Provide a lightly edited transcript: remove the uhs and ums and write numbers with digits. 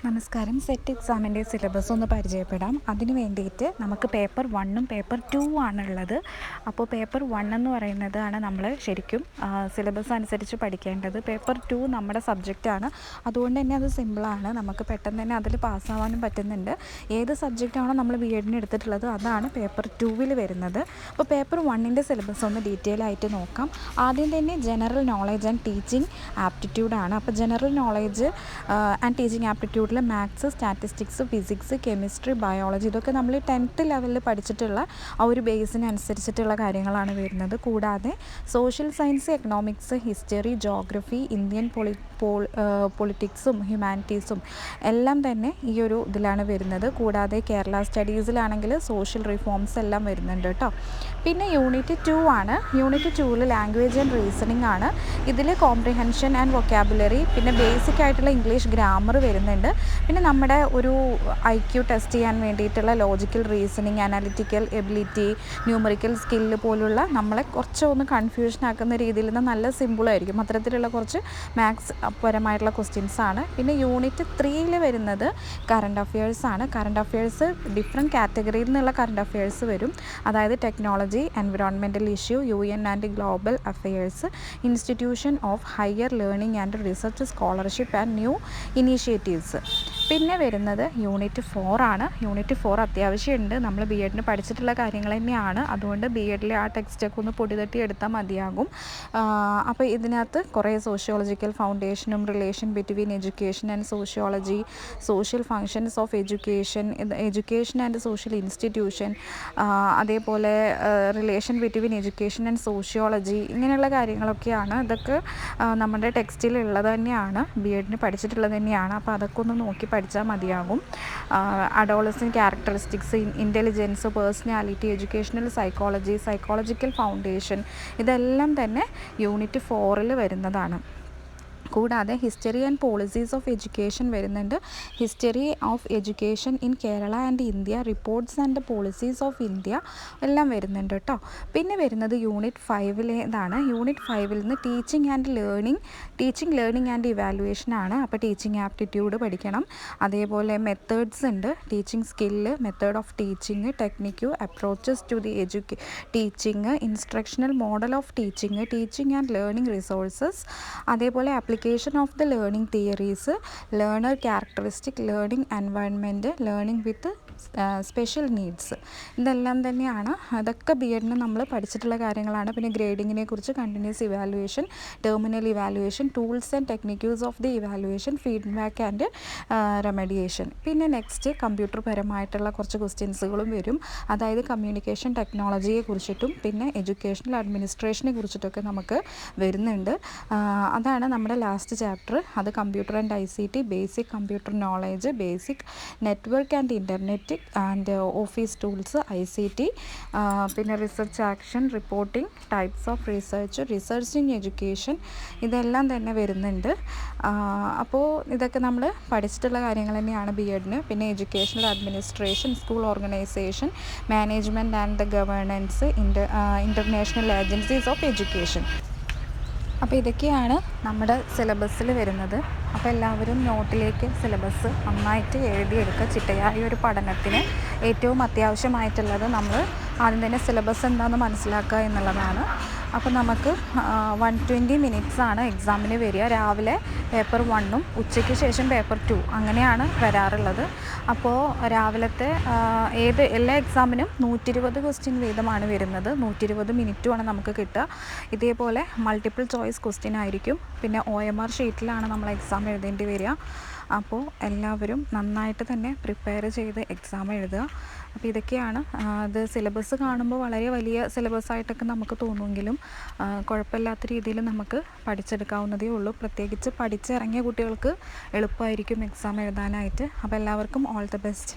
നമസ്കാരം. സെറ്റ് എക്സാമിൻ്റെ സിലബസ് ഒന്ന് പരിചയപ്പെടാം. അതിന് വേണ്ടിയിട്ട് നമുക്ക് പേപ്പർ 1ഉം പേപ്പർ 2 ആണുള്ളത്. അപ്പോൾ പേപ്പർ 1 എന്ന് പറയുന്നതാണ് നമ്മൾ ശരിക്കും സിലബസ് അനുസരിച്ച് പഠിക്കേണ്ടത്. പേപ്പർ 2 നമ്മുടെ സബ്ജക്റ്റാണ്. അതുകൊണ്ട് തന്നെ അത് സിമ്പിളാണ്. നമുക്ക് പെട്ടെന്ന് തന്നെ അതിൽ പാസ്സാവാനും പറ്റുന്നുണ്ട്. ഏത് സബ്ജക്റ്റാണോ നമ്മൾ ബി എഡിന് എടുത്തിട്ടുള്ളത് അതാണ് പേപ്പർ 2വിൽ വരുന്നത്. അപ്പോൾ പേപ്പർ 1ൻ്റെ സിലബസ് ഒന്ന് ഡീറ്റെയിൽ ആയിട്ട് നോക്കാം. ആദ്യം തന്നെ ജനറൽ നോളേജ് ആൻഡ് ടീച്ചിങ് ആപ്റ്റിറ്റ്യൂഡാണ്. അപ്പോൾ ജനറൽ നോളേജ് ആൻഡ് ടീച്ചിങ് ആപ്റ്റിറ്റ്യൂഡിൽ maths, statistics, physics, chemistry, biology ഇതൊക്കെ നമ്മൾ 10th ലെവലിൽ പഠിച്ചിട്ടുള്ള ആ ഒരു ബേസിനനുസരിച്ചിട്ടുള്ള കാര്യങ്ങളാണ് വരുന്നത്. കൂടാതെ social science, economics, history, geography, Indian പൊളിറ്റിക്സും ഹ്യൂമാനിറ്റീസും എല്ലാം തന്നെ ഈ ഒരു ഇതിലാണ് വരുന്നത്. കൂടാതെ കേരള സ്റ്റഡീസിലാണെങ്കിൽ സോഷ്യൽ റിഫോംസ് എല്ലാം വരുന്നുണ്ട് കേട്ടോ. പിന്നെ യൂണിറ്റ് 2 ആണ്. യൂണിറ്റ് 2ൽ ലാംഗ്വേജ് ആൻഡ് റീസണിങ് ആണ്. ഇതിൽ കോംപ്രിഹെൻഷൻ ആൻഡ് വൊക്കാബുലറി, പിന്നെ ബേസിക് ആയിട്ടുള്ള ഇംഗ്ലീഷ് ഗ്രാമർ വരുന്നുണ്ട്. പിന്നെ നമ്മുടെ ഒരു IQ ടെസ്റ്റ് ചെയ്യാൻ വേണ്ടിയിട്ടുള്ള logical reasoning, analytical ability, numerical skill പോലുള്ള നമ്മളെ കുറച്ചൊന്ന് കൺഫ്യൂഷൻ ആക്കുന്ന രീതിയിൽ നിന്ന് നല്ല സിമ്പിളായിരിക്കും. അത്തരത്തിലുള്ള കുറച്ച് മാത്സ് പരമായിട്ടുള്ള ക്വസ്റ്റ്യൻസ് ആണ്. പിന്നെ യൂണിറ്റ് 3ൽ വരുന്നത് കറണ്ട് അഫയേഴ്സ് ആണ്. കറണ്ട് അഫയേഴ്സ് ഡിഫറെൻറ്റ് കാറ്റഗറിയിൽ നിന്നുള്ള കറണ്ട് അഫയേഴ്സ് വരും. അതായത് technology, environmental issue, UN and global affairs, institution of higher learning and research, scholarship and new initiatives. പിന്നെ വരുന്നത് യൂണിറ്റ് 4 ആണ്. യൂണിറ്റ് 4 അത്യാവശ്യമുണ്ട്. നമ്മൾ ബി എഡിന് പഠിച്ചിട്ടുള്ള കാര്യങ്ങൾ തന്നെയാണ്. അതുകൊണ്ട് ബി എഡിലെ ആ ടെക്സ്റ്റൊക്കെ ഒന്ന് പൊടിതട്ടി എടുത്താൽ മതിയാകും. അപ്പോൾ ഇതിനകത്ത് കുറേ സോഷ്യോളജിക്കൽ ഫൗണ്ടേഷനും relation between education and sociology, social functions of education and social institution, അതേപോലെ relation between education and sociology, ഇങ്ങനെയുള്ള കാര്യങ്ങളൊക്കെയാണ്. ഇതൊക്കെ നമ്മുടെ ടെക്സ്റ്റിലുള്ളത് തന്നെയാണ്, ബി എഡിന് പഠിച്ചിട്ടുള്ളത് തന്നെയാണ്. അപ്പോൾ അതൊക്കെ ഒന്ന് നോക്കി പഠിച്ചാൽ മതിയാകും. Adolescent characteristics, intelligence, personality, educational psychology, psychological foundation ഇതെല്ലാം തന്നെ യൂണിറ്റ് 4ൽ വരുന്നതാണ്. കൂടാതെ history and policies of education വരുന്നുണ്ട്. History of education in Kerala and India, reports and policies of India എല്ലാം വരുന്നുണ്ട് കേട്ടോ. പിന്നെ വരുന്നത് യൂണിറ്റ് 5ലേതാണ്. യൂണിറ്റ് 5ൽ നിന്ന് ടീച്ചിങ് ലേണിംഗ് ആൻഡ് ഇവാലുവേഷൻ ആണ്. അപ്പോൾ ടീച്ചിങ് ആപ്റ്റിറ്റ്യൂഡ് പഠിക്കണം. അതേപോലെ മെത്തേഡ്സ് ഉണ്ട്. Teaching skill, method of teaching, technique, approaches to the teaching, instructional model of teaching, teaching and learning resources, അതേപോലെ application of the learning theories, learner characteristic, learning environment, learning with special needs ഇതെല്ലാം തന്നെയാണ്. അതൊക്കെ B എഡിന് നമ്മൾ പഠിച്ചിട്ടുള്ള കാര്യങ്ങളാണ്. പിന്നെ ഗ്രേഡിങ്ങിനെ കുറിച്ച്, continuous evaluation, terminal evaluation, tools and techniques of the evaluation, feedback and remediation. പിന്നെ നെക്സ്റ്റ് കമ്പ്യൂട്ടർ പരമായിട്ടുള്ള കുറച്ച് ക്വസ്റ്റ്യൻസുകളും വരും. അതായത് കമ്മ്യൂണിക്കേഷൻ ടെക്നോളജിയെ കുറിച്ചിട്ടും പിന്നെ എഡ്യൂക്കേഷണൽ അഡ്മിനിസ്ട്രേഷനെ കുറിച്ചിട്ടൊക്കെ നമുക്ക് വരുന്നുണ്ട്. അതാണ് നമ്മുടെ ലാസ്റ്റ് ചാപ്റ്റർ. അത് computer and ICT, basic computer knowledge, basic network and internet and office tools, ICT, പിന്നെ research action, reporting, types of research in education ഇതെല്ലാം തന്നെ വരുന്നുണ്ട്. അപ്പോൾ ഇതൊക്കെ നമ്മൾ പഠിച്ചിട്ടുള്ള കാര്യങ്ങൾ തന്നെയാണ് ബി എഡിന്. പിന്നെ educational administration, school organisation, management and the governance, international agencies of education. അപ്പോൾ ഇതൊക്കെയാണ് നമ്മുടെ സിലബസിൽ വരുന്നത്. അപ്പോൾ എല്ലാവരും നോട്ടിലേക്ക് സിലബസ് നന്നായിട്ട് എഴുതിയെടുക്കുക. ചിട്ടയായ ഒരു പഠനത്തിന് ഏറ്റവും അത്യാവശ്യമായിട്ടുള്ളത് നമ്മൾ ആദ്യം തന്നെ സിലബസ് എന്താണെന്ന് മനസ്സിലാക്കുക എന്നുള്ളതാണ്. അപ്പോൾ നമുക്ക് 120 മിനിറ്റ്സാണ് എക്സാമിന് വരിക. രാവിലെ പേപ്പർ 1ഉം ഉച്ചയ്ക്ക് ശേഷം പേപ്പർ 2 അങ്ങനെയാണ് വരാറുള്ളത്. അപ്പോൾ രാവിലത്തെ എല്ലാ എക്സാമിനും 120 ക്വസ്റ്റ്യൻ വീതമാണ് വരുന്നത്. 120 മിനിറ്റുമാണ് നമുക്ക് കിട്ടുക. ഇതേപോലെ മൾട്ടിപ്പിൾ ചോയ്സ് ക്വസ്റ്റ്യൻ ആയിരിക്കും. പിന്നെ OMR ഷീറ്റിലാണ് നമ്മൾ എക്സാം എഴുതേണ്ടി വരിക. അപ്പോൾ എല്ലാവരും നന്നായിട്ട് തന്നെ പ്രിപ്പയർ ചെയ്ത് എക്സാം എഴുതുക. അപ്പോൾ ഇതൊക്കെയാണ്. അത് സിലബസ് കാണുമ്പോൾ വളരെ വലിയ സിലബസായിട്ടൊക്കെ നമുക്ക് തോന്നുമെങ്കിലും കുഴപ്പമില്ലാത്ത രീതിയിൽ നമുക്ക് പഠിച്ചെടുക്കാവുന്നതേ ഉള്ളൂ. പ്രത്യേകിച്ച് പഠിച്ചിറങ്ങിയ കുട്ടികൾക്ക് എളുപ്പമായിരിക്കും എക്സാം എഴുതാനായിട്ട്. അപ്പോൾ എല്ലാവർക്കും ഓൾ ദി ബെസ്റ്റ്.